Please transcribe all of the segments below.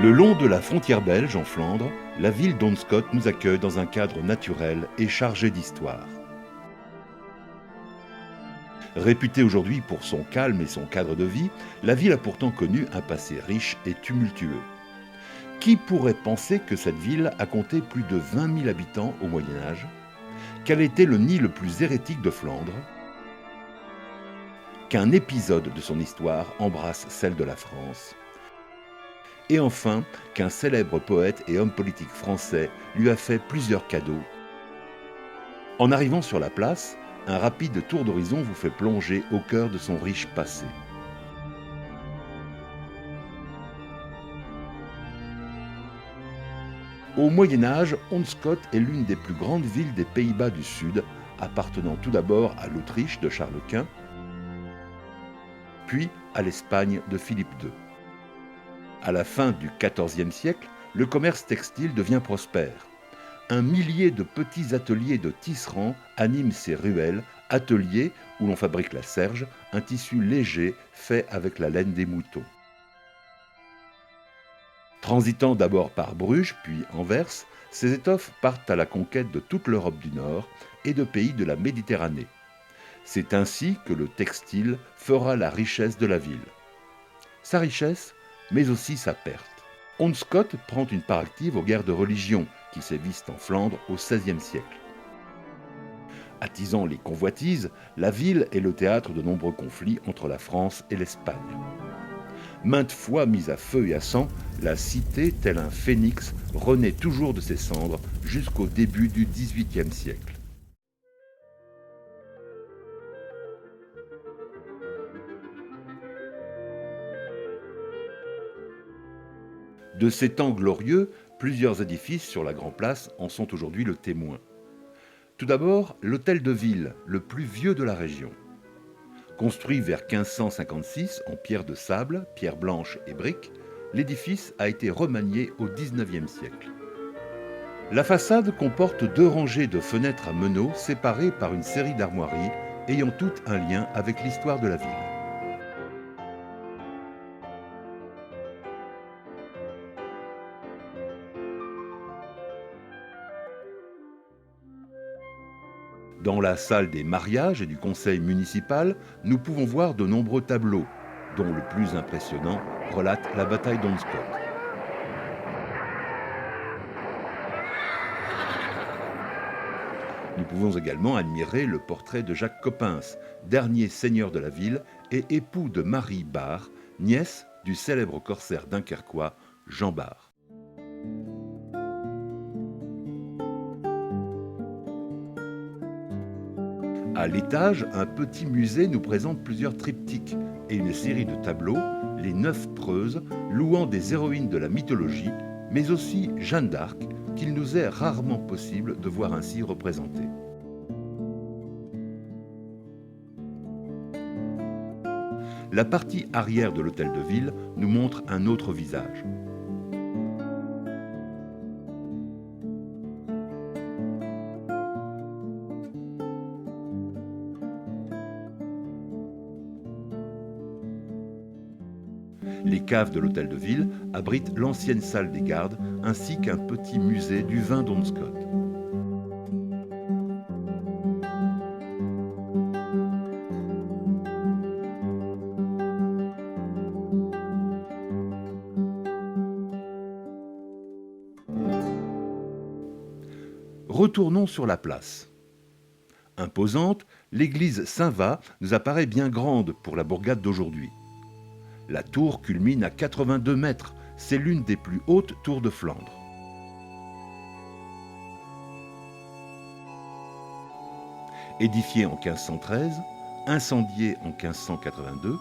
Le long de la frontière belge en Flandre, la ville d'Onscott nous accueille dans un cadre naturel et chargé d'histoire. Réputée aujourd'hui pour son calme et son cadre de vie, la ville a pourtant connu un passé riche et tumultueux. Qui pourrait penser que cette ville a compté plus de 20 000 habitants au Moyen Âge? Quel était le nid le plus hérétique de Flandre? Qu'un épisode de son histoire embrasse celle de la France? Et enfin, qu'un célèbre poète et homme politique français lui a fait plusieurs cadeaux. En arrivant sur la place, un rapide tour d'horizon vous fait plonger au cœur de son riche passé. Au Moyen Âge,Onscott est l'une des plus grandes villes des Pays-Bas du Sud, appartenant tout d'abord à l'Autriche de Charles Quint, puis à l'Espagne de Philippe II. À la fin du XIVe siècle, le commerce textile devient prospère. Un millier de petits ateliers de tisserands animent ces ruelles, ateliers où l'on fabrique la serge, un tissu léger fait avec la laine des moutons. Transitant d'abord par Bruges puis Anvers, ces étoffes partent à la conquête de toute l'Europe du Nord et de pays de la Méditerranée. C'est ainsi que le textile fera la richesse de la ville. Sa richesse, mais aussi sa perte.Onscott prend une part active aux guerres de religion qui sévissent en Flandre au XVIe siècle. Attisant les convoitises, la ville est le théâtre de nombreux conflits entre la France et l'Espagne. Maintes fois mise à feu et à sang, la cité, tel un phénix, renaît toujours de ses cendres jusqu'au début du XVIIIe siècle. De ces temps glorieux, plusieurs édifices sur la Grand Place en sont aujourd'hui le témoin. Tout d'abord, l'hôtel de ville, le plus vieux de la région. Construit vers 1556 en pierre de sable, pierre blanche et briques, l'édifice a été remanié au XIXe siècle. La façade comporte 2 rangées de fenêtres à meneaux séparées par une série d'armoiries ayant toutes un lien avec l'histoire de la ville. Dans la salle des mariages et du conseil municipal, nous pouvons voir de nombreux tableaux, dont le plus impressionnant relate la bataille d'Onscott. Nous pouvons également admirer le portrait de Jacques Coppens, dernier seigneur de la ville et époux de Marie Bar, nièce du célèbre corsaire dunkerquois Jean Bart. À l'étage, un petit musée nous présente plusieurs triptyques et une série de tableaux, les 9 preuses, louant des héroïnes de la mythologie, mais aussi Jeanne d'Arc, qu'il nous est rarement possible de voir ainsi représentée. La partie arrière de l'hôtel de ville nous montre un autre visage. Les caves de l'hôtel de ville abritent l'ancienne salle des gardes ainsi qu'un petit musée du vin d'Onscott. Retournons sur la place. Imposante, l'église Saint-Va nous apparaît bien grande pour la bourgade d'aujourd'hui. La tour culmine à 82 mètres, c'est l'une des plus hautes tours de Flandre. Édifiée en 1513, incendiée en 1582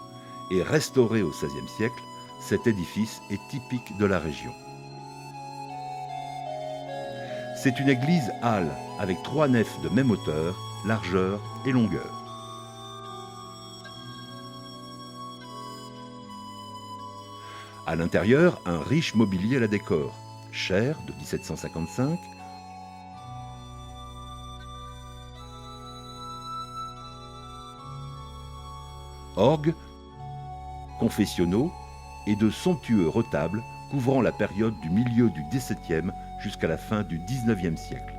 et restaurée au XVIe siècle, cet édifice est typique de la région. C'est une église-halle avec 3 nefs de même hauteur, largeur et longueur. À l'intérieur, un riche mobilier la décore, chaire de 1755, orgue, confessionnaux et de somptueux retables couvrant la période du milieu du XVIIe jusqu'à la fin du XIXe siècle.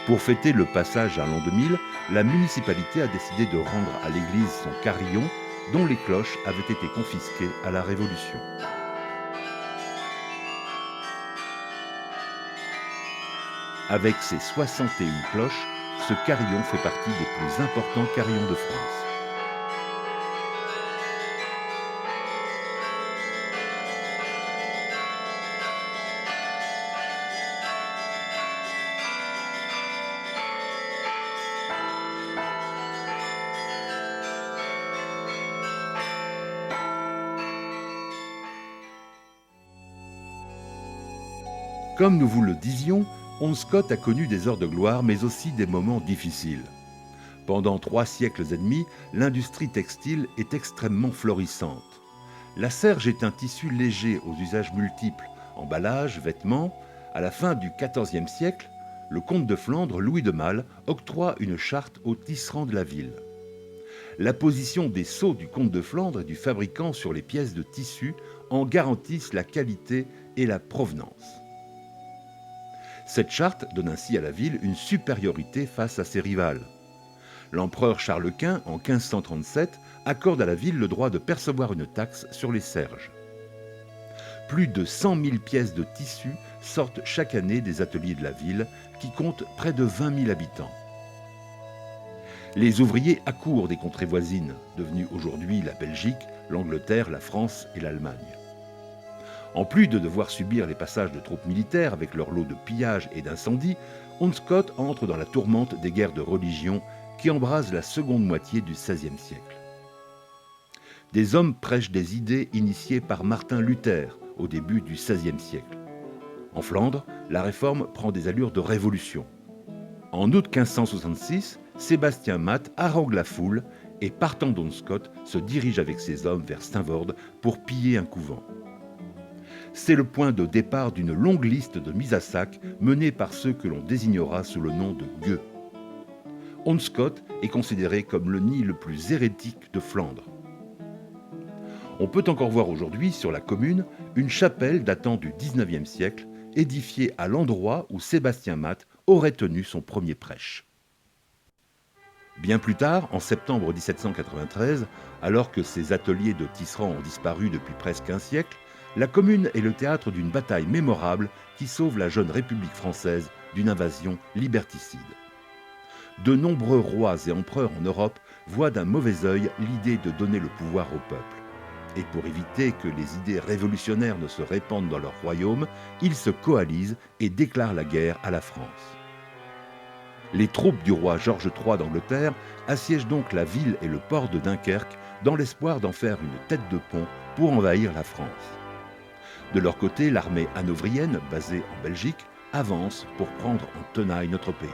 Pour fêter le passage à l'an 2000, la municipalité a décidé de rendre à l'église son carillon, dont les cloches avaient été confisquées à la Révolution. Avec ses 61 cloches, ce carillon fait partie des plus importants carillons de France. Comme nous vous le disions, Ondescott a connu des heures de gloire, mais aussi des moments difficiles. Pendant 3 siècles et demi, l'industrie textile est extrêmement florissante. La serge est un tissu léger aux usages multiples, emballage, vêtements. À la fin du XIVe siècle, le comte de Flandre, Louis de Malle, octroie une charte aux tisserands de la ville. La position des sceaux du comte de Flandre et du fabricant sur les pièces de tissu en garantissent la qualité et la provenance. Cette charte donne ainsi à la ville une supériorité face à ses rivales. L'empereur Charles Quint, en 1537, accorde à la ville le droit de percevoir une taxe sur les serges. Plus de 100 000 pièces de tissu sortent chaque année des ateliers de la ville, qui comptent près de 20 000 habitants. Les ouvriers accourent des contrées voisines, devenues aujourd'hui la Belgique, l'Angleterre, la France et l'Allemagne. En plus de devoir subir les passages de troupes militaires avec leur lot de pillages et d'incendies, Ondescott entre dans la tourmente des guerres de religion qui embrasent la seconde moitié du XVIe siècle. Des hommes prêchent des idées initiées par Martin Luther au début du XVIe siècle. En Flandre, la réforme prend des allures de révolution. En août 1566, Sébastien Mat harangue la foule et, partant d'Ondescott, se dirige avec ses hommes vers Steenvoorde pour piller un couvent. C'est le point de départ d'une longue liste de mises à sac menées par ceux que l'on désignera sous le nom de gueux. Ondescott est considéré comme le nid le plus hérétique de Flandre. On peut encore voir aujourd'hui sur la commune une chapelle datant du XIXe siècle, édifiée à l'endroit où Sébastien Mat aurait tenu son premier prêche. Bien plus tard, en septembre 1793, alors que ses ateliers de tisserands ont disparu depuis presque un siècle, la commune est le théâtre d'une bataille mémorable qui sauve la jeune République française d'une invasion liberticide. De nombreux rois et empereurs en Europe voient d'un mauvais œil l'idée de donner le pouvoir au peuple. Et pour éviter que les idées révolutionnaires ne se répandent dans leur royaume, ils se coalisent et déclarent la guerre à la France. Les troupes du roi Georges III d'Angleterre assiègent donc la ville et le port de Dunkerque dans l'espoir d'en faire une tête de pont pour envahir la France. De leur côté, l'armée hanovrienne, basée en Belgique, avance pour prendre en tenaille notre pays.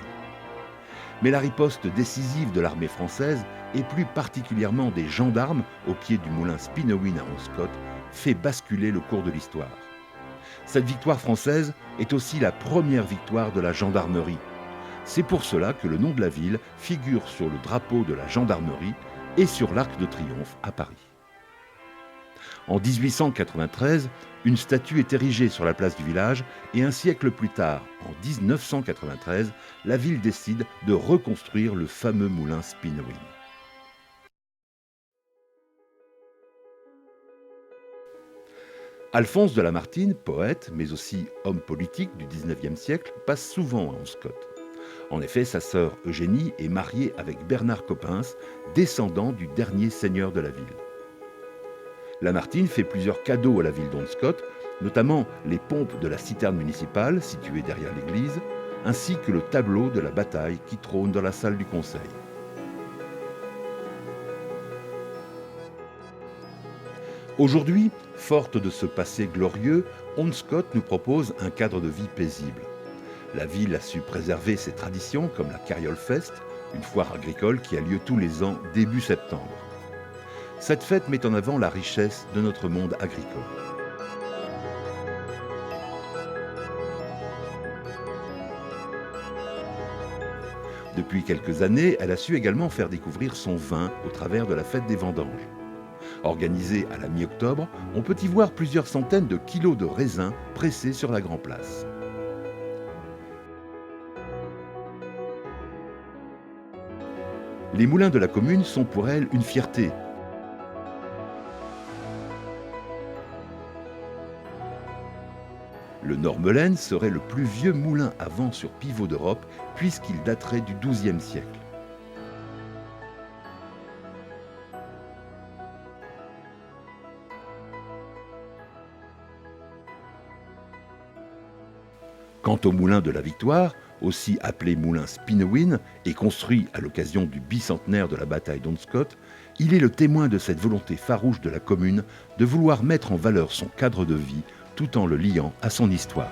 Mais la riposte décisive de l'armée française, et plus particulièrement des gendarmes au pied du moulin Spinowin à Ondescott, fait basculer le cours de l'histoire. Cette victoire française est aussi la première victoire de la gendarmerie. C'est pour cela que le nom de la ville figure sur le drapeau de la gendarmerie et sur l'Arc de Triomphe à Paris. En 1893, une statue est érigée sur la place du village et un siècle plus tard, en 1993, la ville décide de reconstruire le fameux moulin Spinowin. Alphonse de Lamartine, poète, mais aussi homme politique du XIXe siècle, passe souvent à Ondescott. En effet, sa sœur Eugénie est mariée avec Bernard Coppens, descendant du dernier seigneur de la ville. Lamartine fait plusieurs cadeaux à la ville d'Ondescott, notamment les pompes de la citerne municipale située derrière l'église, ainsi que le tableau de la bataille qui trône dans la salle du conseil. Aujourd'hui, forte de ce passé glorieux, Ondescott nous propose un cadre de vie paisible. La ville a su préserver ses traditions comme la Carriole Fest, une foire agricole qui a lieu tous les ans début septembre. Cette fête met en avant la richesse de notre monde agricole. Depuis quelques années, elle a su également faire découvrir son vin au travers de la fête des vendanges. Organisée à la mi-octobre, on peut y voir plusieurs centaines de kilos de raisins pressés sur la Grand Place. Les moulins de la commune sont pour elle une fierté. Le Normelaine serait le plus vieux moulin à vent sur pivot d'Europe puisqu'il daterait du XIIe siècle. Quant au moulin de la Victoire, aussi appelé moulin Spinewin et construit à l'occasion du bicentenaire de la bataille d'Honscott, il est le témoin de cette volonté farouche de la commune de vouloir mettre en valeur son cadre de vie tout en le liant à son histoire.